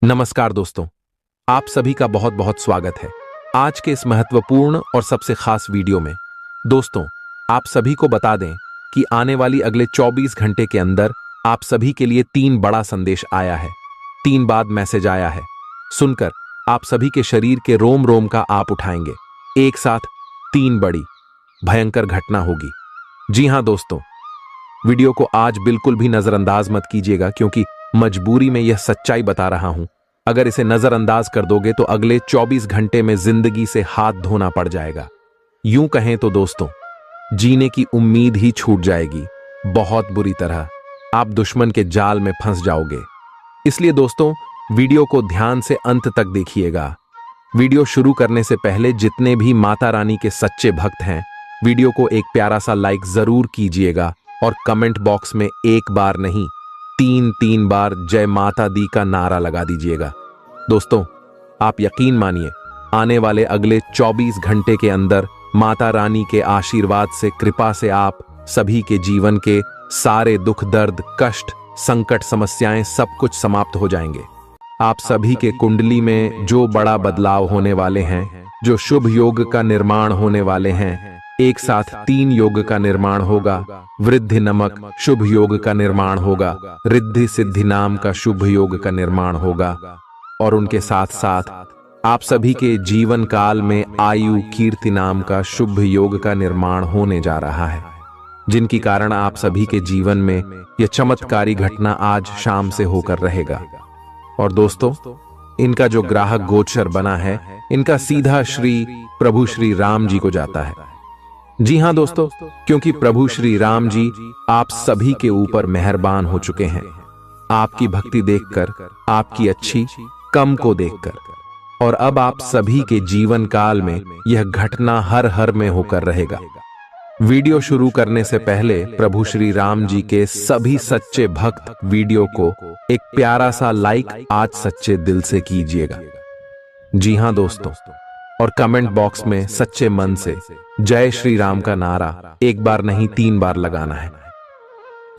नमस्कार दोस्तों, आप सभी का बहुत बहुत स्वागत है आज के इस महत्वपूर्ण और सबसे खास वीडियो में। दोस्तों, आप सभी को बता दें कि आने वाली अगले 24 घंटे के अंदर आप सभी के लिए 3 बड़ा संदेश आया है। 3 बाद मैसेज आया है। सुनकर आप सभी के शरीर के रोम रोम का आप उठाएंगे। एक साथ 3 बड़ी भयंकर घटना होगी। जी हां दोस्तों, वीडियो को आज बिल्कुल भी नजरअंदाज मत कीजिएगा, क्योंकि मजबूरी में यह सच्चाई बता रहा हूं। अगर इसे नजरअंदाज कर दोगे तो अगले 24 घंटे में जिंदगी से हाथ धोना पड़ जाएगा। यूं कहें तो दोस्तों, जीने की उम्मीद ही छूट जाएगी। बहुत बुरी तरह आप दुश्मन के जाल में फंस जाओगे। इसलिए दोस्तों, वीडियो को ध्यान से अंत तक देखिएगा। वीडियो शुरू करने से पहले जितने भी माता रानी के सच्चे भक्त हैं, वीडियो को एक प्यारा सा लाइक जरूर कीजिएगा और कमेंट बॉक्स में एक बार नहीं 3 बार जय माता दी का नारा लगा दीजिएगा। दोस्तों, आप यकीन मानिए, आने वाले अगले 24 घंटे के अंदर माता रानी के आशीर्वाद से, कृपा से आप सभी के जीवन के सारे दुख, दर्द, कष्ट, संकट, समस्याएं सब कुछ समाप्त हो जाएंगे। आप सभी के कुंडली में जो बड़ा बदलाव होने वाले हैं, जो शुभ योग का निर्माण होने वाले हैं, एक साथ 3 योग का निर्माण होगा। वृद्धि नमक शुभ योग का निर्माण होगा, रिद्धि सिद्धि नाम का शुभ योग का निर्माण होगा, और उनके साथ साथ आप सभी के जीवन काल में आयु कीर्ति नाम का शुभ योग का निर्माण होने जा रहा है, जिनकी कारण आप सभी के जीवन में यह चमत्कारी घटना आज शाम से होकर रहेगा। और दोस्तों, इनका जो ग्राहक गोचर बना है, इनका सीधा श्री प्रभु श्री राम जी को जाता है। जी हां दोस्तों, क्योंकि प्रभु श्री राम जी आप सभी के ऊपर मेहरबान हो चुके हैं। आपकी भक्ति देखकर, आपकी अच्छी कम को देखकर, और अब आप सभी के जीवन काल में यह घटना हर हर में होकर रहेगा। वीडियो शुरू करने से पहले प्रभु श्री राम जी के सभी सच्चे भक्त वीडियो को एक प्यारा सा लाइक आज सच्चे दिल से कीजिएगा। जी हां दोस्तों, और कमेंट बॉक्स में सच्चे मन से जय श्री राम का नारा एक बार नहीं 3 बार लगाना है।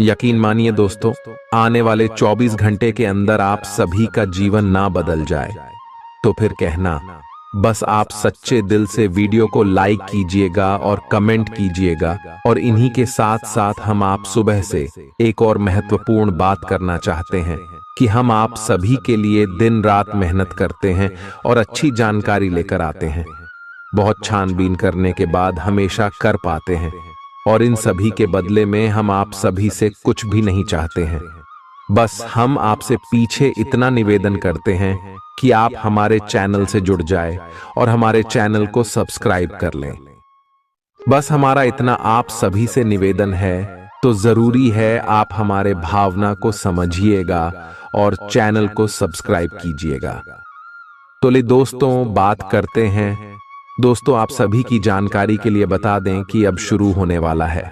यकीन मानिए दोस्तों, आने वाले 24 घंटे के अंदर आप सभी का जीवन ना बदल जाए तो फिर कहना, बस आप सच्चे दिल से वीडियो को लाइक कीजिएगा और कमेंट कीजिएगा। और इन्हीं के साथ साथ हम आप सुबह से एक और महत्वपूर्ण बात करना चाहते हैं कि हम आप सभी के लिए दिन रात मेहनत करते हैं और अच्छी जानकारी लेकर आते हैं। बहुत छानबीन करने के बाद हमेशा कर पाते हैं, और इन सभी के बदले में हम आप सभी से कुछ भी नहीं चाहते हैं। बस हम आपसे पीछे इतना निवेदन करते हैं कि आप हमारे चैनल से जुड़ जाए और हमारे चैनल को सब्सक्राइब कर लें। बस हमारा इतना आप सभी से निवेदन है, तो जरूरी है आप हमारे भावना को समझिएगा और चैनल को सब्सक्राइब कीजिएगा। तो ले दोस्तों, बात करते हैं। दोस्तों, आप सभी की जानकारी के लिए बता दें कि अब शुरू होने वाला है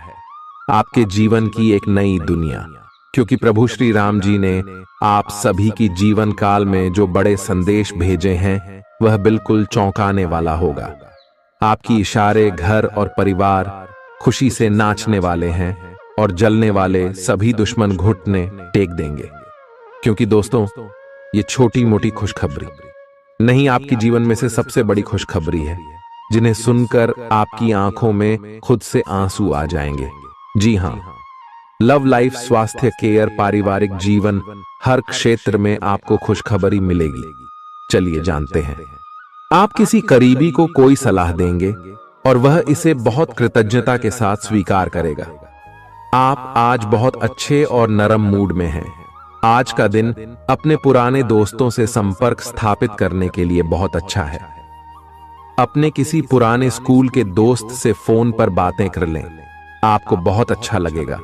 आपके जीवन की एक नई दुनिया, क्योंकि प्रभु श्री राम जी ने आप सभी की जीवन काल में जो बड़े संदेश भेजे हैं, वह बिल्कुल चौंकाने वाला होगा। आपकी इशारे, घर और परिवार खुशी से नाचने वाले हैं, और जलने वाले सभी दुश्मन घुटने टेक देंगे। क्योंकि दोस्तों, ये छोटी मोटी खुशखबरी नहीं, आपकी जीवन में से सबसे बड़ी खुशखबरी है, जिन्हें सुनकर आपकी आंखों में खुद से आंसू आ जाएंगे। जी हां, लव लाइफ, स्वास्थ्य, केयर, पारिवारिक जीवन, हर क्षेत्र में आपको खुशखबरी मिलेगी। चलिए जानते हैं। आप किसी करीबी को कोई सलाह देंगे और वह इसे बहुत कृतज्ञता के साथ स्वीकार करेगा। आप आज बहुत अच्छे और नरम मूड में हैं। आज का दिन अपने पुराने दोस्तों से संपर्क स्थापित करने के लिए बहुत अच्छा है। अपने किसी पुराने स्कूल के दोस्त से फोन पर बातें कर लें, आपको बहुत अच्छा लगेगा।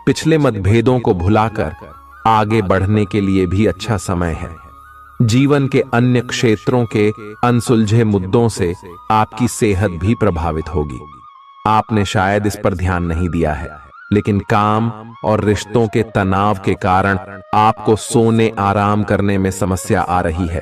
पिछले मतभेदों को भुलाकर आगे बढ़ने के लिए भी अच्छा समय है। जीवन के अन्य क्षेत्रों के अनसुलझे मुद्दों से आपकी सेहत भी प्रभावित होगी। आपने शायद इस पर ध्यान नहीं दिया है, लेकिन काम और रिश्तों के तनाव के कारण आपको सोने, आराम करने में समस्या आ रही है।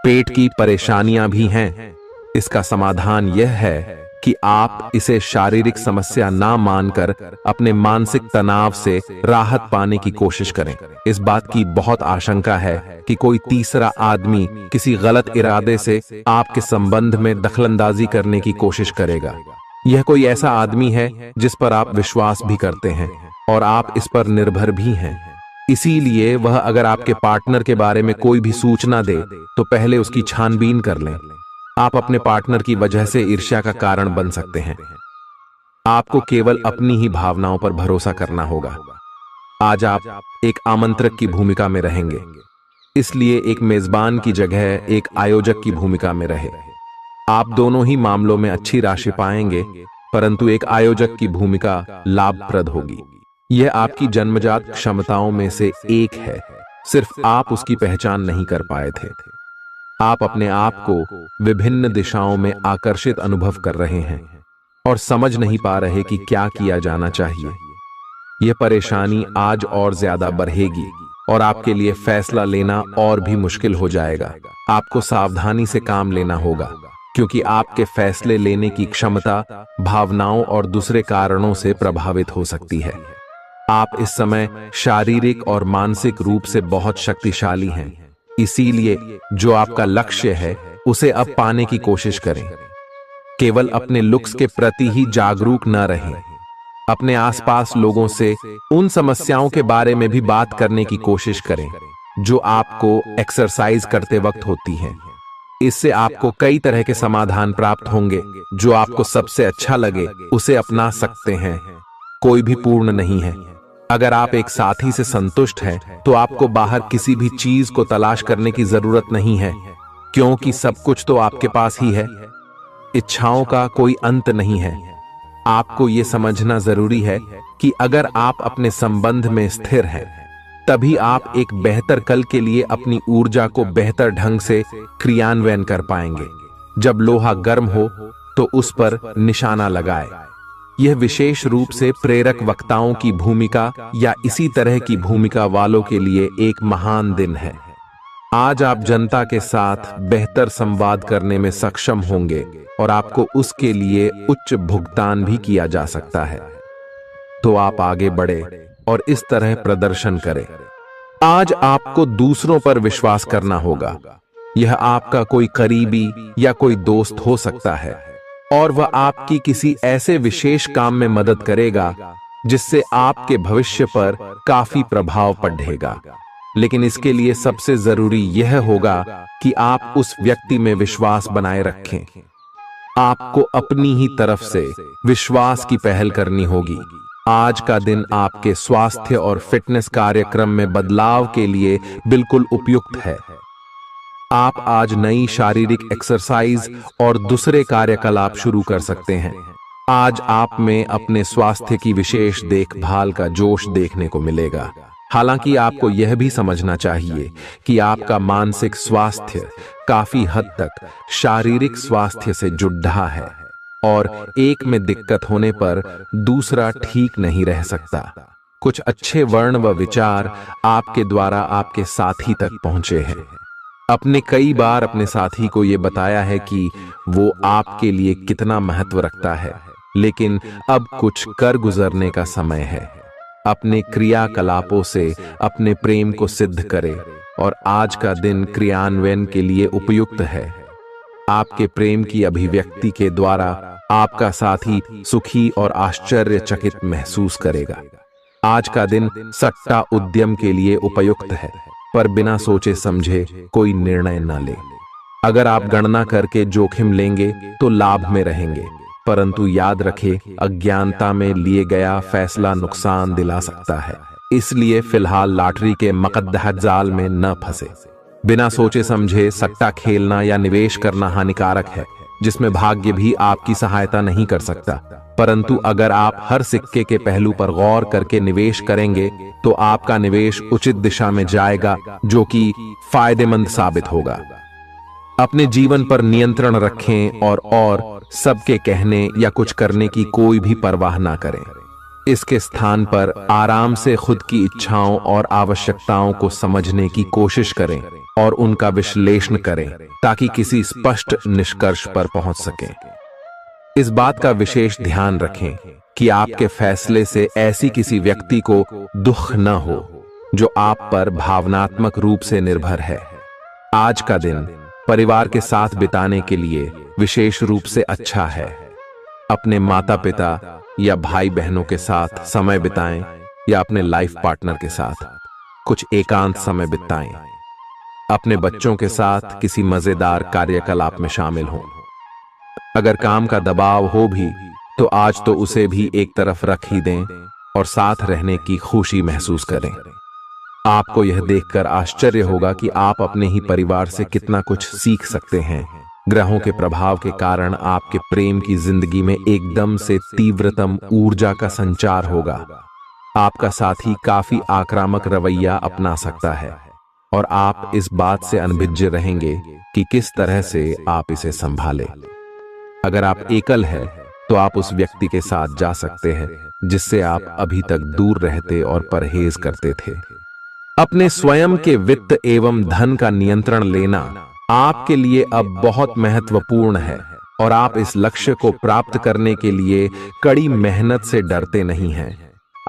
पेट की परेशानियां भी हैं। इसका समाधान यह है कि आप इसे शारीरिक समस्या ना मानकर अपने मानसिक तनाव से राहत पाने की कोशिश करें। इस बात की बहुत आशंका है कि कोई तीसरा आदमी किसी गलत इरादे से आपके संबंध में दखलंदाजी करने की कोशिश करेगा। यह कोई ऐसा आदमी है जिस पर आप विश्वास भी करते हैं और आप इस पर निर्भर भी हैं। इसीलिए वह अगर आपके पार्टनर के बारे में कोई भी सूचना दे तो पहले उसकी छानबीन कर लें। आप अपने पार्टनर की वजह से ईर्ष्या का कारण बन सकते हैं। आपको केवल अपनी ही भावनाओं पर भरोसा करना होगा। आज आप एक आमंत्रक की भूमिका में रहेंगे, इसलिए एक मेजबान की जगह एक आयोजक की भूमिका में रहे। आप दोनों ही मामलों में अच्छी राशि पाएंगे, परंतु एक आयोजक की भूमिका लाभप्रद होगी। यह आपकी जन्मजात क्षमताओं में से एक है, सिर्फ आप उसकी पहचान नहीं कर पाए थे। आप अपने आप को विभिन्न दिशाओं में आकर्षित अनुभव कर रहे हैं और समझ नहीं पा रहे कि क्या किया जाना चाहिए। यह परेशानी आज और ज्यादा बढ़ेगी और आपके लिए फैसला लेना और भी मुश्किल हो जाएगा। आपको सावधानी से काम लेना होगा, क्योंकि आपके फैसले लेने की क्षमता भावनाओं और दूसरे कारणों से प्रभावित हो सकती है। आप इस समय शारीरिक और मानसिक रूप से बहुत शक्तिशाली हैं, इसीलिए जो आपका लक्ष्य है उसे अब पाने की कोशिश करें। केवल अपने लुक्स के प्रति ही जागरूक न रहें। अपने आसपास लोगों से उन समस्याओं के बारे में भी बात करने की कोशिश करें जो आपको एक्सरसाइज करते वक्त होती हैं। इससे आपको कई तरह के समाधान प्राप्त होंगे। जो आपको सबसे अच्छा लगे उसे अपना सकते हैं। कोई भी पूर्ण नहीं है। अगर आप एक साथी से संतुष्ट हैं तो आपको बाहर किसी भी चीज को तलाश करने की जरूरत नहीं है, क्योंकि सब कुछ तो आपके पास ही है। इच्छाओं का कोई अंत नहीं है। आपको यह समझना जरूरी है कि अगर आप अपने संबंध में स्थिर हैं, तभी आप एक बेहतर कल के लिए अपनी ऊर्जा को बेहतर ढंग से क्रियान्वयन कर पाएंगे। जब लोहा गर्म हो तो उस पर निशाना लगाए। यह विशेष रूप से प्रेरक वक्ताओं की भूमिका या इसी तरह की भूमिका वालों के लिए एक महान दिन है। आज आप जनता के साथ बेहतर संवाद करने में सक्षम होंगे और आपको उसके लिए उच्च भुगतान भी किया जा सकता है। तो आप आगे बढ़े और इस तरह प्रदर्शन करें। आज आपको दूसरों पर विश्वास करना होगा। यह आपका कोई करीबी या कोई दोस्त हो सकता है और वह आपकी किसी ऐसे विशेष काम में मदद करेगा जिससे आपके भविष्य पर काफी प्रभाव पड़ेगा। लेकिन इसके लिए सबसे जरूरी यह होगा कि आप उस व्यक्ति में विश्वास बनाए रखें। आपको अपनी ही तरफ से विश्वास की पहल करनी होगी। आज का दिन आपके स्वास्थ्य और फिटनेस कार्यक्रम में बदलाव के लिए बिल्कुल उपयुक्त है। आप आज नई शारीरिक एक्सरसाइज और दूसरे कार्यकलाप शुरू कर सकते हैं। आज आप में अपने स्वास्थ्य की विशेष देखभाल का जोश देखने को मिलेगा। हालांकि आपको यह भी समझना चाहिए कि आपका मानसिक स्वास्थ्य काफी हद तक शारीरिक स्वास्थ्य से जुड़ा है और एक में दिक्कत होने पर दूसरा ठीक नहीं रह सकता। कुछ अच्छे वर्ण व विचार आपके द्वारा आपके साथी तक पहुंचे हैं। अपने कई बार अपने साथी को यह बताया है कि वो आपके लिए कितना महत्व रखता है, लेकिन अब कुछ कर गुजरने का समय है। अपने क्रियाकलापों से अपने प्रेम को सिद्ध करें और आज का दिन क्रियान्वयन के लिए उपयुक्त है। आपके प्रेम की अभिव्यक्ति के द्वारा आपका साथी सुखी और आश्चर्यचकित महसूस करेगा। आज का दिन सट्टा उद्यम के लिए उपयुक्त है, पर बिना सोचे समझे कोई निर्णय न ले। अगर आप गणना करके जोखिम लेंगे तो लाभ में रहेंगे, परंतु याद रखें अज्ञानता में लिए गया फैसला नुकसान दिला सकता है। इसलिए फिलहाल लॉटरी के मकद्दह जाल में न फंसे। बिना सोचे समझे सट्टा खेलना या निवेश करना हानिकारक है, जिसमें भाग्य भी आपकी सहायता नहीं कर सकता। परंतु अगर आप हर सिक्के के पहलू पर गौर करके निवेश करेंगे तो आपका निवेश उचित दिशा में जाएगा, जो कि फायदेमंद साबित होगा। अपने जीवन पर नियंत्रण रखें और सबके कहने या कुछ करने की कोई भी परवाह ना करें। इसके स्थान पर आराम से खुद की इच्छाओं और आवश्यकताओं को समझने की कोशिश करें और उनका विश्लेषण करें ताकि किसी स्पष्ट निष्कर्ष पर पहुंच सकें। इस बात का विशेष ध्यान रखें कि आपके फैसले से ऐसी किसी व्यक्ति को दुख न हो जो आप पर भावनात्मक रूप से निर्भर है। आज का दिन परिवार के साथ बिताने के लिए विशेष रूप से अच्छा है। अपने माता पिता या भाई बहनों के साथ समय बिताएं या अपने लाइफ पार्टनर के साथ कुछ एकांत समय बिताएं। अपने बच्चों के साथ किसी मजेदार कार्यकलाप में शामिल हों। अगर काम का दबाव हो भी तो आज तो उसे भी एक तरफ रख ही दें और साथ रहने की खुशी महसूस करें। आपको यह देखकर आश्चर्य होगा कि आप अपने ही परिवार से कितना कुछ सीख सकते हैं। ग्रहों के प्रभाव के कारण आपके प्रेम की जिंदगी में एकदम से तीव्रतम ऊर्जा का संचार होगा। आपका साथी काफी आक्रामक रवैया अपना सकता है और आप इस बात से अनभिज्ञ रहेंगे कि किस तरह से आप इसे संभालें। अगर आप एकल हैं तो आप उस व्यक्ति के साथ जा सकते हैं जिससे आप अभी तक दूर रहते और परहेज करते थे। अपने स्वयं के वित्त एवं धन का नियंत्रण लेना आपके लिए अब बहुत महत्वपूर्ण है और आप इस लक्ष्य को प्राप्त करने के लिए कड़ी मेहनत से डरते नहीं हैं।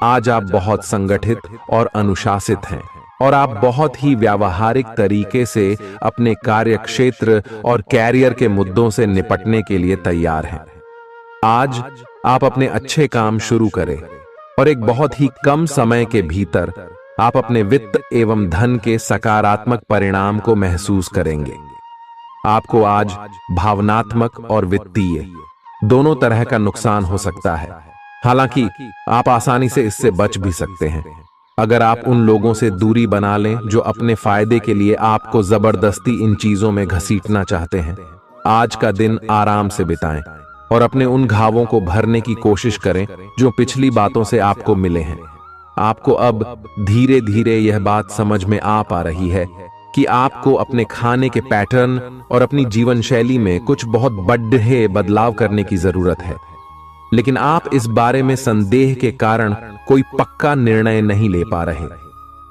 आज आप बहुत संगठित और अनुशासित हैं और आप बहुत ही व्यावहारिक तरीके से अपने कार्य क्षेत्र और कैरियर के मुद्दों से निपटने के लिए तैयार हैं। आज आप अपने अच्छे काम शुरू करें और एक बहुत ही कम समय के भीतर आप अपने वित्त एवं धन के सकारात्मक परिणाम को महसूस करेंगे। आपको आज भावनात्मक और वित्तीय दोनों तरह का नुकसान हो सकता है। हालांकि आप आसानी से इससे बच भी सकते हैं अगर आप उन लोगों से दूरी बना लें जो अपने फायदे के लिए आपको जबरदस्ती इन चीजों में घसीटना चाहते हैं। आज का दिन आराम से बिताएं और अपने उन घावों को भरने की कोशिश करें जो पिछली बातों से आपको मिले हैं। आपको अब धीरे धीरे यह बात समझ में आ पा रही है कि आपको अपने खाने के पैटर्न और अपनी जीवन शैली में कुछ बहुत बड़े बदलाव करने की जरूरत है, लेकिन आप इस बारे में संदेह के कारण कोई पक्का निर्णय नहीं ले पा रहे।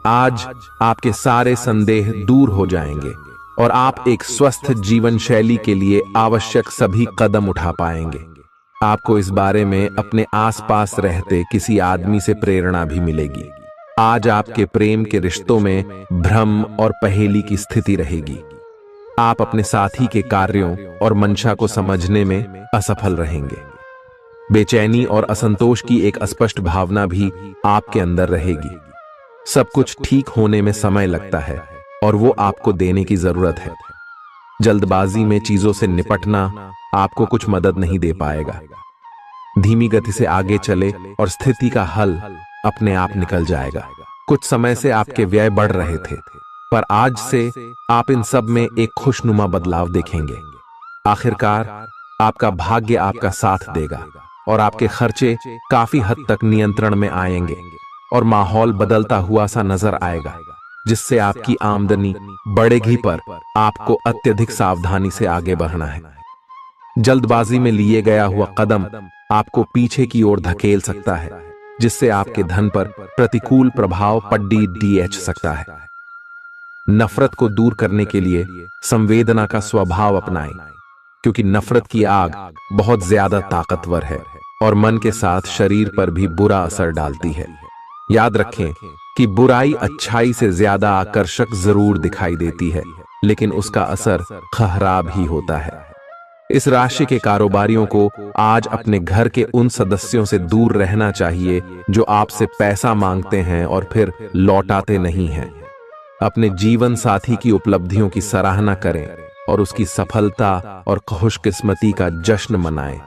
आज आपके सारे संदेह दूर हो जाएंगे और आप एक स्वस्थ जीवन शैली के लिए आवश्यक सभी कदम उठा पाएंगे। आपको इस बारे में अपने आसपास रहते किसी आदमी से प्रेरणा भी मिलेगी। आज आपके प्रेम के रिश्तों में भ्रम और पहेली की स्थिति रहेगी। आप अपने साथी के कार्यों और मंशा को समझने में असफल रहेंगे। बेचैनी और असंतोष की एक अस्पष्ट भावना भी आपके अंदर रहेगी। सब कुछ ठीक होने में समय लगता है और वो आपको देने की जरूरत है। जल्दबाजी में चीजों से निपटना आपको कुछ मदद नहीं दे पाएगा। धीमी गति से आगे चले और स्थिति का हल अपने आप निकल जाएगा। कुछ समय से आपके व्यय बढ़ रहे थे, पर आज से आप इन सब में एक खुशनुमा बदलाव देखेंगे। आखिरकार आपका भाग्य आपका साथ देगा और आपके खर्चे काफी हद तक नियंत्रण में आएंगे और माहौल बदलता हुआ सा नजर आएगा, जिससे आपकी आमदनी बढ़ेगी, पर आपको अत्यधिक सावधानी से आगे बढ़ना है। जल्दबाजी में लिए गया हुआ कदम आपको पीछे की ओर धकेल सकता है, जिससे आपके धन पर प्रतिकूल प्रभाव पड़ सकता है। नफरत को दूर करने के लिए संवेदना का स्वभाव अपनाएं, क्योंकि नफरत की आग बहुत ज्यादा ताकतवर है और मन के साथ शरीर पर भी बुरा असर डालती है। याद रखें कि बुराई अच्छाई से ज्यादा आकर्षक जरूर दिखाई देती है, लेकिन उसका असर खराब ही होता है। इस राशि के कारोबारियों को आज अपने घर के उन सदस्यों से दूर रहना चाहिए जो आपसे पैसा मांगते हैं और फिर लौटाते नहीं हैं। अपने जीवन साथी की उपलब्धियों की सराहना करें और उसकी सफलता और खुशकिस्मती का जश्न मनाएं।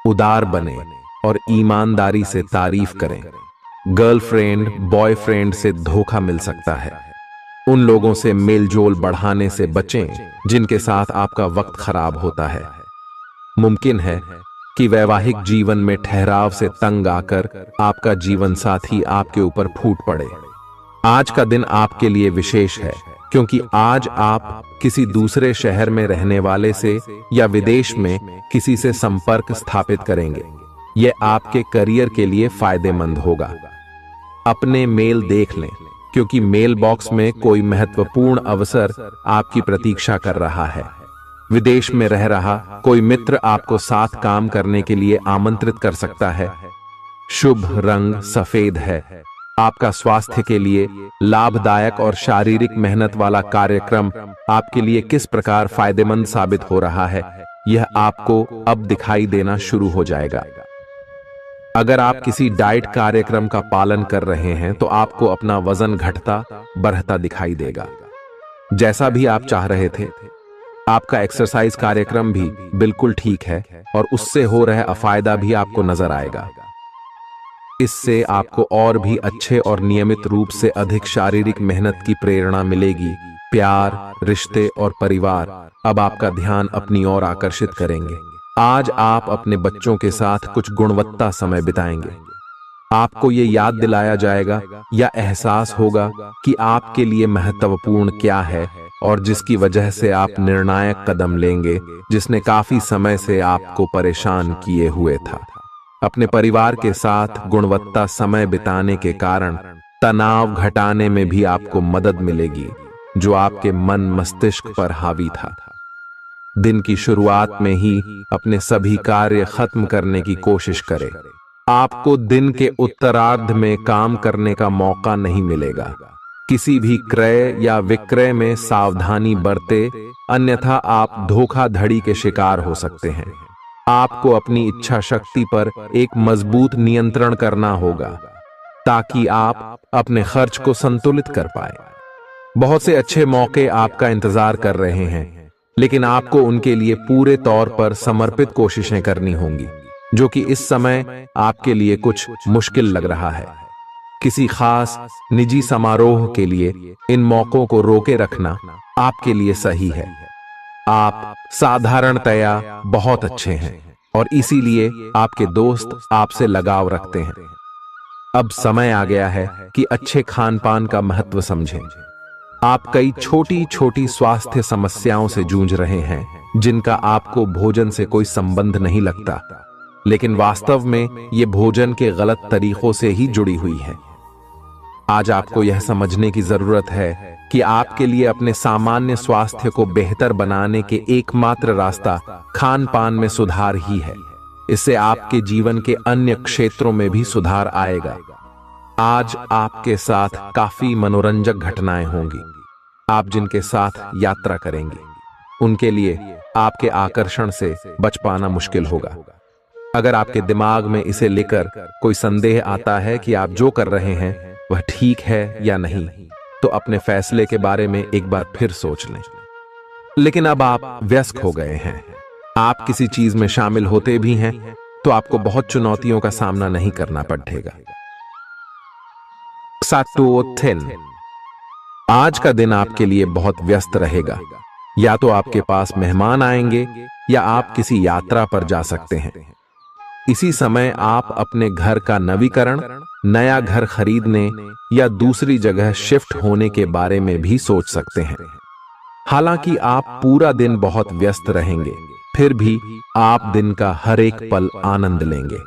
उदार बने और ईमानदारी से तारीफ करें। गर्लफ्रेंड बॉयफ्रेंड से धोखा मिल सकता है। उन लोगों से मेलजोल बढ़ाने से बचें जिनके साथ आपका वक्त खराब होता है। मुमकिन है कि वैवाहिक जीवन में ठहराव से तंग आकर आपका जीवन साथी आपके ऊपर फूट पड़े। आज का दिन आपके लिए विशेष है, क्योंकि आज आप किसी दूसरे शहर में रहने वाले से या विदेश में किसी से संपर्क स्थापित करेंगे। यह आपके करियर के लिए फायदेमंद होगा। अपने मेल देख लें, क्योंकि मेल बॉक्स में कोई महत्वपूर्ण अवसर आपकी प्रतीक्षा कर रहा है। विदेश में रह रहा कोई मित्र आपको साथ काम करने के लिए आमंत्रित कर सकता है। शुभ रंग सफेद है। आपका स्वास्थ्य के लिए लाभदायक और शारीरिक मेहनत वाला कार्यक्रम आपके लिए किस प्रकार फायदेमंद साबित हो रहा है, यह आपको अब दिखाई देना शुरू हो जाएगा। अगर आप किसी डाइट कार्यक्रम का पालन कर रहे हैं तो आपको अपना वजन घटता बढ़ता दिखाई देगा, जैसा भी आप चाह रहे थे। आपका एक्सरसाइज कार्यक्रम भी बिल्कुल ठीक है और उससे हो रहा अफायदा भी आपको नजर आएगा। इससे आपको और भी अच्छे और नियमित रूप से अधिक शारीरिक मेहनत की प्रेरणा मिलेगी। प्यार, रिश्ते और परिवार अब आपका ध्यान अपनी ओर आकर्षित करेंगे। आज आप अपने बच्चों के साथ कुछ गुणवत्ता समय बिताएंगे। आपको ये याद दिलाया जाएगा या एहसास होगा कि आपके लिए महत्वपूर्ण क्या है और जिसकी वजह से आप निर्णायक कदम लेंगे, जिसने काफी समय से आपको परेशान किए हुए था। अपने परिवार के साथ गुणवत्ता समय बिताने के कारण तनाव घटाने में भी आपको मदद मिलेगी, जो आपके मन मस्तिष्क पर हावी था। दिन की शुरुआत में ही अपने सभी कार्य खत्म करने की कोशिश करें। आपको दिन के उत्तरार्ध में काम करने का मौका नहीं मिलेगा। किसी भी क्रय या विक्रय में सावधानी बरते, अन्यथा आप धोखाधड़ी के शिकार हो सकते हैं। आपको अपनी इच्छा शक्ति पर एक मजबूत नियंत्रण करना होगा ताकि आप अपने खर्च को संतुलित कर पाए। बहुत से अच्छे मौके आपका इंतजार कर रहे हैं, लेकिन आपको उनके लिए पूरे तौर पर समर्पित कोशिशें करनी होंगी, जो कि इस समय आपके लिए कुछ मुश्किल लग रहा है। किसी खास निजी समारोह के लिए इन मौकों को रोके रखना आपके लिए सही है। आप साधारणतया बहुत अच्छे हैं और इसीलिए आपके दोस्त आपसे लगाव रखते हैं। अब समय आ गया है कि अच्छे खान पान का महत्व समझें। आप कई छोटी छोटी स्वास्थ्य समस्याओं से जूझ रहे हैं, जिनका आपको भोजन से कोई संबंध नहीं लगता, लेकिन वास्तव में ये भोजन के गलत तरीकों से ही जुड़ी हुई है। आज आपको यह समझने की जरूरत है कि आपके लिए अपने सामान्य स्वास्थ्य को बेहतर बनाने के एकमात्र रास्ता खान पान में सुधार ही है। इससे आपके जीवन के अन्य क्षेत्रों में भी सुधार आएगा। आज आपके साथ काफी मनोरंजक घटनाएं होंगी। आप जिनके साथ यात्रा करेंगे, उनके लिए आपके आकर्षण से बच पाना मुश्किल होगा। अगर आपके दिमाग में इसे लेकर कोई संदेह आता है कि आप जो कर रहे हैं वह ठीक है या नहीं, तो अपने फैसले के बारे में एक बार फिर सोच लें। लेकिन अब आप व्यस्त हो गए हैं, आप किसी चीज में शामिल होते भी हैं तो आपको बहुत चुनौतियों का सामना नहीं करना पड़ेगा। आज का दिन आपके लिए बहुत व्यस्त रहेगा। या तो आपके पास मेहमान आएंगे या आप किसी यात्रा पर जा सकते हैं। इसी समय आप अपने घर का नवीकरण, नया घर खरीदने या दूसरी जगह शिफ्ट होने के बारे में भी सोच सकते हैं। हालांकि आप पूरा दिन बहुत व्यस्त रहेंगे, फिर भी आप दिन का हर एक पल आनंद लेंगे।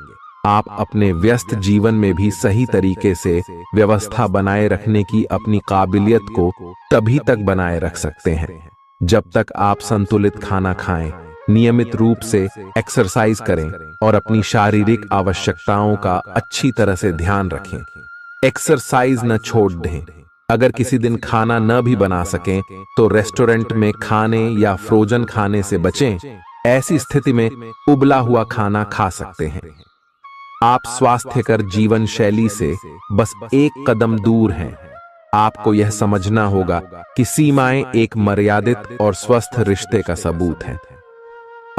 आप अपने व्यस्त जीवन में भी सही तरीके से व्यवस्था बनाए रखने की अपनी काबिलियत को तभी तक बनाए रख सकते हैं जब तक आप संतुलित खाना खाएं, नियमित रूप से एक्सरसाइज करें और अपनी शारीरिक आवश्यकताओं का अच्छी तरह से ध्यान रखें। एक्सरसाइज न छोड़ दें। अगर किसी दिन खाना न भी बना सकें तो रेस्टोरेंट में खाने या फ्रोजन खाने से बचें। ऐसी स्थिति में उबला हुआ खाना खा सकते हैं। आप स्वास्थ्यकर जीवन शैली से बस एक कदम दूर हैं। आपको यह समझना होगा कि सीमाएं एक मर्यादित और स्वस्थ रिश्ते का सबूत है।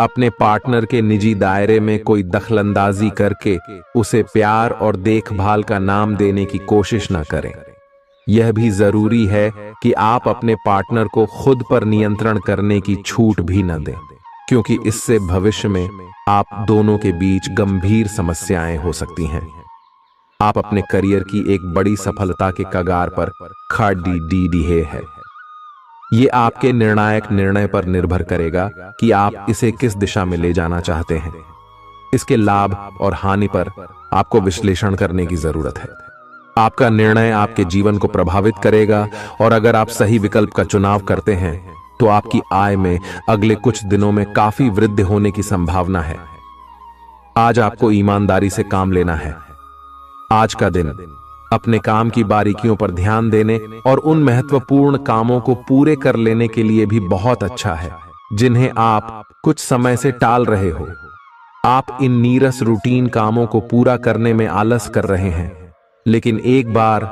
अपने पार्टनर के निजी दायरे में कोई दखलंदाजी करके उसे प्यार और देखभाल का नाम देने की कोशिश न करें। यह भी जरूरी है कि आप अपने पार्टनर को खुद पर नियंत्रण करने की छूट भी न दें, क्योंकि इससे भविष्य में आप दोनों के बीच गंभीर समस्याएं हो सकती हैं। आप अपने करियर की एक बड़ी सफलता के कगार पर खड़ी है। ये आपके निर्णायक निर्णय पर निर्भर करेगा कि आप इसे किस दिशा में ले जाना चाहते हैं। इसके लाभ और हानि पर आपको विश्लेषण करने की जरूरत है। आपका निर्णय आपके जीवन को प्रभावित करेगा और अगर आप सही विकल्प का चुनाव करते हैं तो आपकी आय में अगले कुछ दिनों में काफी वृद्धि होने की संभावना है। आज आपको ईमानदारी से काम लेना है। आज का दिन अपने काम की बारीकियों पर ध्यान देने और उन महत्वपूर्ण कामों को पूरे कर लेने के लिए भी बहुत अच्छा है जिन्हें आप कुछ समय से टाल रहे हो। आप इन नीरस रूटीन कामों को पूरा करने में आलस कर रहे हैं, लेकिन एक बार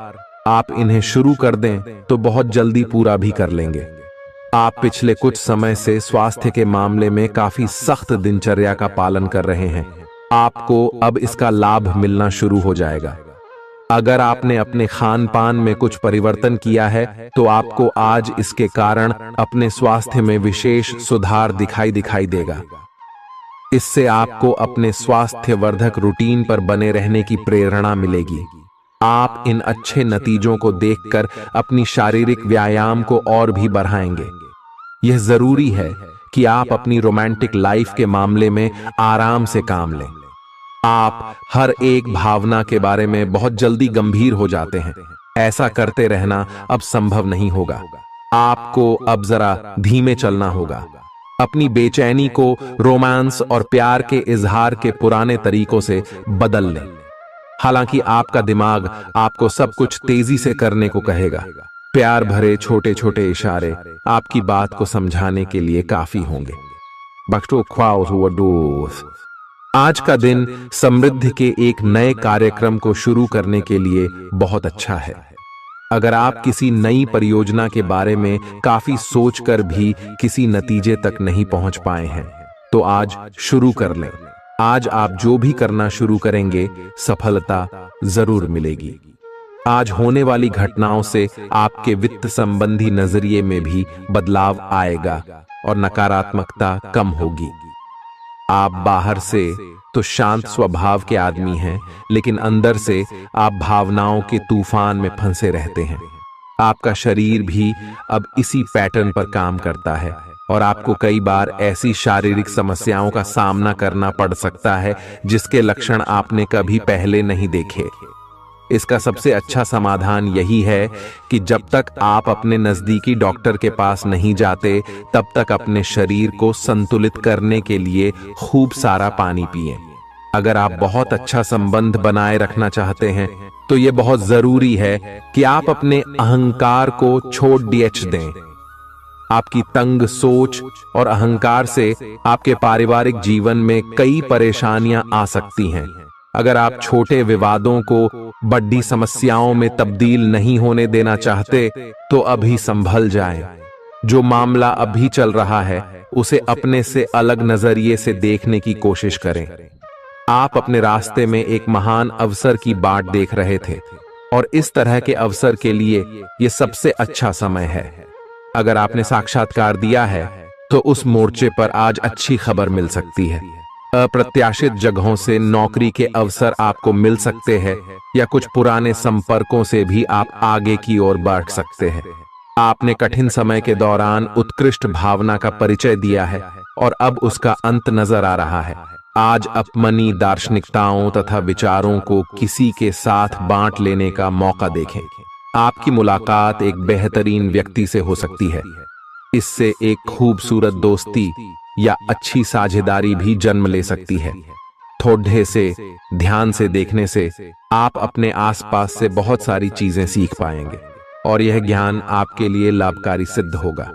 आप इन्हें शुरू कर दें तो बहुत जल्दी पूरा भी कर लेंगे। आप पिछले कुछ समय से स्वास्थ्य के मामले में काफी सख्त दिनचर्या का पालन कर रहे हैं। आपको अब इसका लाभ मिलना शुरू हो जाएगा। अगर आपने अपने खान पान में कुछ परिवर्तन किया है तो आपको आज इसके कारण अपने स्वास्थ्य में विशेष सुधार दिखाई देगा। इससे आपको अपने स्वास्थ्य वर्धक रूटीन पर बने रहने की प्रेरणा मिलेगी। आप इन अच्छे नतीजों को देखकर अपनी शारीरिक व्यायाम को और भी बढ़ाएंगे। यह जरूरी है कि आप अपनी रोमांटिक लाइफ के मामले में आराम से काम लें। आप हर एक भावना के बारे में बहुत जल्दी गंभीर हो जाते हैं। ऐसा करते रहना अब संभव नहीं होगा। आपको अब जरा धीमे चलना होगा। अपनी बेचैनी को रोमांस और प्यार के इजहार के पुराने तरीकों से बदल लें। हालांकि आपका दिमाग आपको सब कुछ तेजी से करने को कहेगा। प्यार भरे छोटे छोटे इशारे आपकी बात को समझाने के लिए काफी होंगे। आज का दिन समृद्धि के एक नए कार्यक्रम को शुरू करने के लिए बहुत अच्छा है। अगर आप किसी नई परियोजना के बारे में काफी सोचकर भी किसी नतीजे तक नहीं पहुंच पाए हैं तो आज शुरू कर लें। आज आप जो भी करना शुरू करेंगे सफलता जरूर मिलेगी। आज होने वाली घटनाओं से आपके वित्त संबंधी नजरिए में भी बदलाव आएगा और नकारात्मकता कम होगी। आप बाहर से तो शांत स्वभाव के आदमी हैं, लेकिन अंदर से आप भावनाओं के तूफान में फंसे रहते हैं। आपका शरीर भी अब इसी पैटर्न पर काम करता है और आपको कई बार ऐसी शारीरिक समस्याओं का सामना करना पड़ सकता है जिसके लक्षण आपने कभी पहले नहीं देखे। इसका सबसे अच्छा समाधान यही है कि जब तक आप अपने नजदीकी डॉक्टर के पास नहीं जाते तब तक अपने शरीर को संतुलित करने के लिए खूब सारा पानी पिएं। अगर आप बहुत अच्छा संबंध बनाए रखना चाहते हैं तो यह बहुत जरूरी है कि आप अपने अहंकार को छोड़ दें। आपकी तंग सोच और अहंकार से आपके पारिवारिक जीवन में कई परेशानियां आ सकती हैं। अगर आप छोटे विवादों को बड़ी समस्याओं में तब्दील नहीं होने देना चाहते तो अभी संभल जाएं। जो मामला अभी चल रहा है उसे अपने से अलग नजरिए से देखने की कोशिश करें। आप अपने रास्ते में एक महान अवसर की बाट देख रहे थे और इस तरह के अवसर के लिए यह सबसे अच्छा समय है। अगर आपने साक्षात्कार दिया है तो उस मोर्चे पर आज अच्छी खबर मिल सकती है। अप्रत्याशित जगहों से नौकरी के अवसर आपको मिल सकते हैं या कुछ पुराने संपर्कों से भी आप आगे की ओर बढ़ सकते हैं। आपने कठिन समय के दौरान उत्कृष्ट भावना का परिचय दिया है और अब उसका अंत नजर आ रहा है। आज अपनी दार्शनिकताओं तथा विचारों को किसी के साथ बांट लेने का मौका देखें। आपकी मुलाकात एक बेहतरीन व्यक्ति से हो सकती है। इससे एक खूबसूरत दोस्ती या अच्छी साझेदारी भी जन्म ले सकती है। थोड़े से ध्यान से देखने से आप अपने आसपास से बहुत सारी चीजें सीख पाएंगे और यह ज्ञान आपके लिए लाभकारी सिद्ध होगा।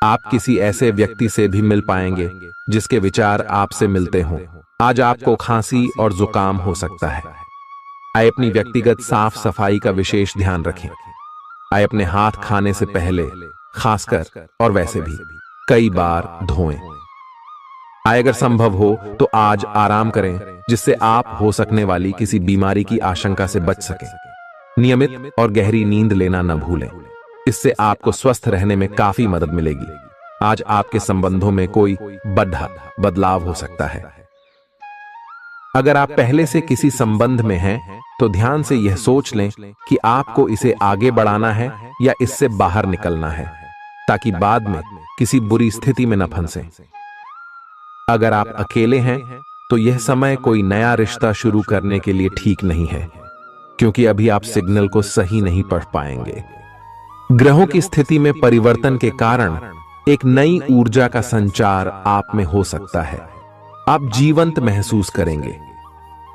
आप किसी ऐसे व्यक्ति से भी मिल पाएंगे जिसके विचार आपसे मिलते हों। आज आपको खांसी और जुकाम हो सकता है। आइए अपनी व्यक्तिगत साफ सफाई का विशेष ध्यान रखें। आइए अपने हाथ खाने से पहले खासकर और वैसे भी कई बार धोएं। आइए अगर संभव हो तो आज आराम करें जिससे आप हो सकने वाली किसी बीमारी की आशंका से बच सकें। नियमित और गहरी नींद लेना न भूलें। इससे आपको स्वस्थ रहने में काफी मदद मिलेगी। आज आपके संबंधों में कोई बड़ा बदलाव हो सकता है। अगर आप पहले से किसी संबंध में हैं तो ध्यान से यह सोच लें कि आपको इसे आगे बढ़ाना है या इससे बाहर निकलना है, ताकि बाद में किसी बुरी स्थिति में न फंसें। अगर आप अकेले हैं तो यह समय कोई नया रिश्ता शुरू करने के लिए ठीक नहीं है, क्योंकि अभी आप सिग्नल को सही नहीं पढ़ पाएंगे। ग्रहों की स्थिति में परिवर्तन के कारण एक नई ऊर्जा का संचार आप में हो सकता है। आप जीवंत महसूस करेंगे।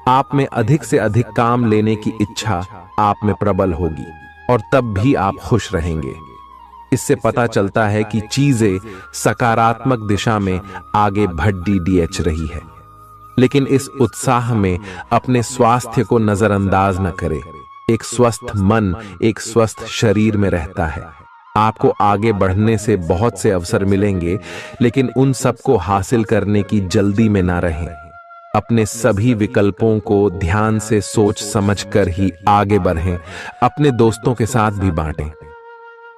आप में अधिक से अधिक काम लेने की इच्छा आप में प्रबल होगी और तब भी आप खुश रहेंगे। इससे पता चलता है कि चीजें सकारात्मक दिशा में आगे बढ़ रही है। लेकिन इस उत्साह में अपने स्वास्थ्य को नजरअंदाज न करें। एक स्वस्थ मन एक स्वस्थ शरीर में रहता है। आपको आगे बढ़ने से बहुत से अवसर मिलेंगे, लेकिन उन सबको हासिल करने की जल्दी में ना रहें। अपने सभी विकल्पों को ध्यान से सोच समझकर ही आगे बढ़ें। अपने दोस्तों के साथ भी बांटें।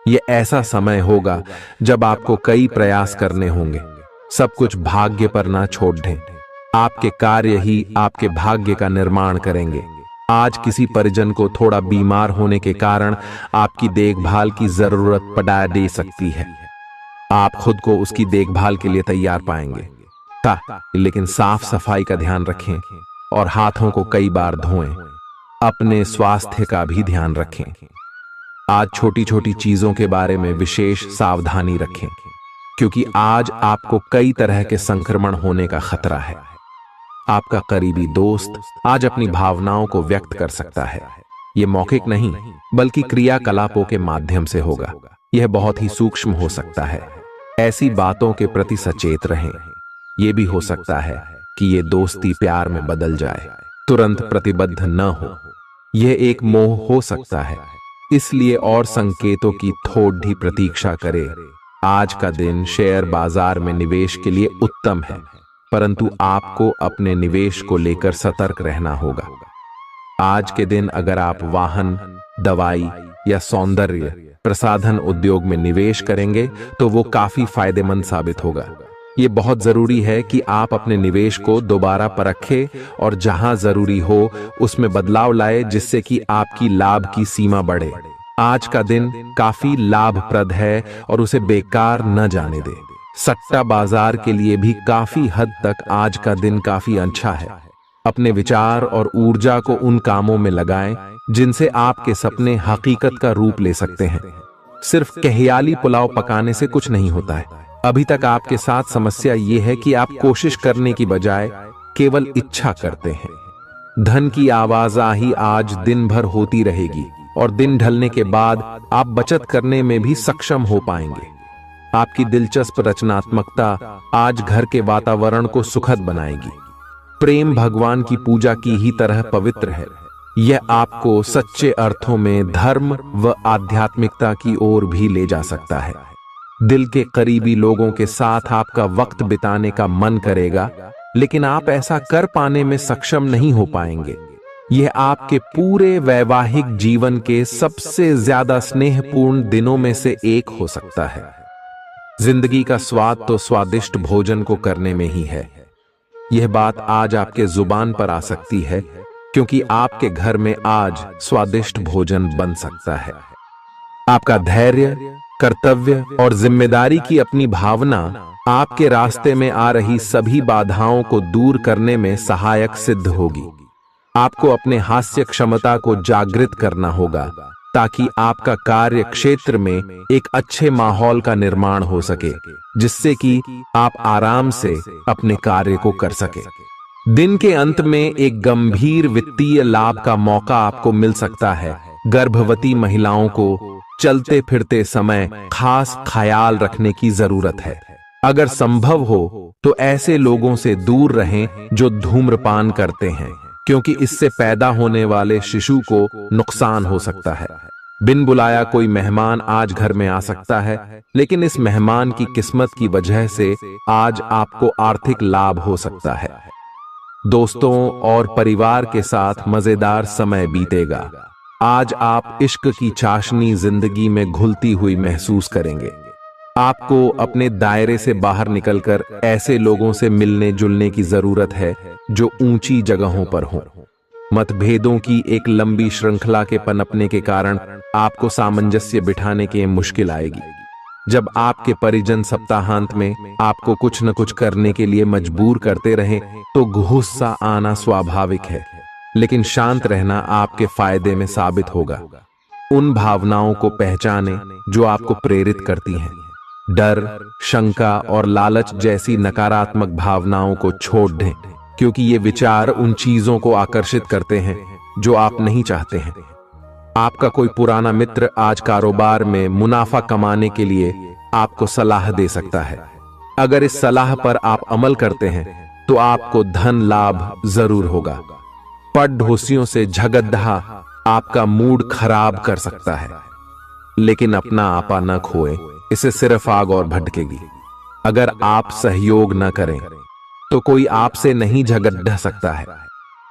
यह ऐसा समय होगा जब आपको कई प्रयास करने होंगे। सब कुछ भाग्य पर ना छोड़ दें। आपके कार्य ही आपके भाग्य का निर्माण करेंगे। आज किसी परिजन को थोड़ा बीमार होने के कारण आपकी देखभाल की जरूरत पड़ा दे सकती है। आप खुद को उसकी देखभाल के लिए तैयार पाएंगे। लेकिन साफ सफाई का ध्यान रखें और हाथों को कई बार धोएं। अपने स्वास्थ्य का भी ध्यान रखें। आज छोटी छोटी चीजों के बारे में विशेष सावधानी रखें, क्योंकि आज आपको कई तरह के संक्रमण होने का खतरा है। आपका करीबी दोस्त आज अपनी भावनाओं को व्यक्त कर सकता है। यह मौखिक नहीं बल्कि क्रियाकलापों के माध्यम से होगा। यह बहुत ही सूक्ष्म हो सकता है। ऐसी बातों के प्रति सचेत रहें। यह भी हो सकता है कि यह दोस्ती प्यार में बदल जाए। तुरंत प्रतिबद्ध न हो। यह एक मोह हो सकता है, इसलिए और संकेतों की थोड़ी प्रतीक्षा करें। आज का दिन शेयर बाजार में निवेश के लिए उत्तम है, परंतु आपको अपने निवेश को लेकर सतर्क रहना होगा। आज के दिन अगर आप वाहन, दवाई या सौंदर्य प्रसाधन उद्योग में निवेश करेंगे तो वो काफी फायदेमंद साबित होगा। ये बहुत जरूरी है कि आप अपने निवेश को दोबारा परखें और जहां जरूरी हो उसमें बदलाव लाए, जिससे कि आपकी लाभ की सीमा बढ़े। आज का दिन काफी लाभप्रद है और उसे बेकार न जाने दें। सट्टा बाजार के लिए भी काफी हद तक आज का दिन काफी अच्छा है। अपने विचार और ऊर्जा को उन कामों में लगाएं जिनसे आपके सपने हकीकत का रूप ले सकते हैं। सिर्फ कहियाली पुलाव पकाने से कुछ नहीं होता है। अभी तक आपके साथ समस्या यह है कि आप कोशिश करने की बजाय केवल इच्छा करते हैं। धन की आवाजाही आज दिन भर होती रहेगी और दिन ढलने के बाद आप बचत करने में भी सक्षम हो पाएंगे। आपकी दिलचस्प रचनात्मकता आज घर के वातावरण को सुखद बनाएगी। प्रेम भगवान की पूजा की ही तरह पवित्र है। यह आपको सच्चे अर्थों में धर्म व आध्यात्मिकता की ओर भी ले जा सकता है। दिल के करीबी लोगों के साथ आपका वक्त बिताने का मन करेगा, लेकिन आप ऐसा कर पाने में सक्षम नहीं हो पाएंगे। यह आपके पूरे वैवाहिक जीवन के सबसे ज्यादा स्नेहपूर्ण दिनों में से एक हो सकता है। जिंदगी का स्वाद तो स्वादिष्ट भोजन को करने में ही है। यह बात आज आपके जुबान पर आ सकती है, क्योंकि आपके घर में आज स्वादिष्ट भोजन बन सकता है। आपका धैर्य, कर्तव्य और जिम्मेदारी की अपनी भावना आपके रास्ते में आ रही सभी बाधाओं को दूर करने में सहायक सिद्ध होगी। आपको अपने हास्य क्षमता को जागृत करना होगा, ताकि आपका कार्य क्षेत्र में एक अच्छे माहौल का निर्माण हो सके, जिससे कि आप आराम से अपने कार्य को कर सके। दिन के अंत में एक गंभीर वित्तीय लाभ का मौका आपको मिल सकता है। गर्भवती महिलाओं को चलते फिरते समय खास ख्याल रखने की जरूरत है। अगर संभव हो तो ऐसे लोगों से दूर रहें जो धूम्रपान करते हैं, क्योंकि इससे पैदा होने वाले शिशु को नुकसान हो सकता है। बिन बुलाया कोई मेहमान आज घर में आ सकता है, लेकिन इस मेहमान की किस्मत की वजह से आज आपको आर्थिक लाभ हो सकता है। दोस्तों और परिवार के साथ मजेदार समय बीतेगा। आज आप इश्क की चाशनी जिंदगी में घुलती हुई महसूस करेंगे। आपको अपने दायरे से बाहर निकलकर ऐसे लोगों से मिलने जुलने की जरूरत है जो ऊंची जगहों पर हों। मतभेदों की एक लंबी श्रृंखला के पनपने के कारण आपको सामंजस्य बिठाने की मुश्किल आएगी। जब आपके परिजन सप्ताहांत में आपको कुछ न कुछ करने के लिए मजबूर करते रहें तो गुस्सा आना स्वाभाविक है, लेकिन शांत रहना आपके फायदे में साबित होगा। उन भावनाओं को पहचानें जो आपको प्रेरित करती हैं। डर, शंका और लालच जैसी नकारात्मक भावनाओं को छोड़ दें, क्योंकि ये विचार उन चीजों को आकर्षित करते हैं जो आप नहीं चाहते हैं। आपका कोई पुराना मित्र आज कारोबार में मुनाफा कमाने के लिए आपको सलाह दे सकता है। अगर इस सलाह पर आप अमल करते हैं तो आपको धन लाभ जरूर होगा। पड़ोसियों से झगड़ा आपका मूड खराब कर सकता है, लेकिन अपना आपा न खोए, इससे सिर्फ आग और भड़केगी। अगर आप सहयोग न करें तो कोई आपसे नहीं झगड़ सकता है।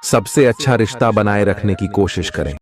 सबसे अच्छा रिश्ता बनाए रखने की कोशिश करें।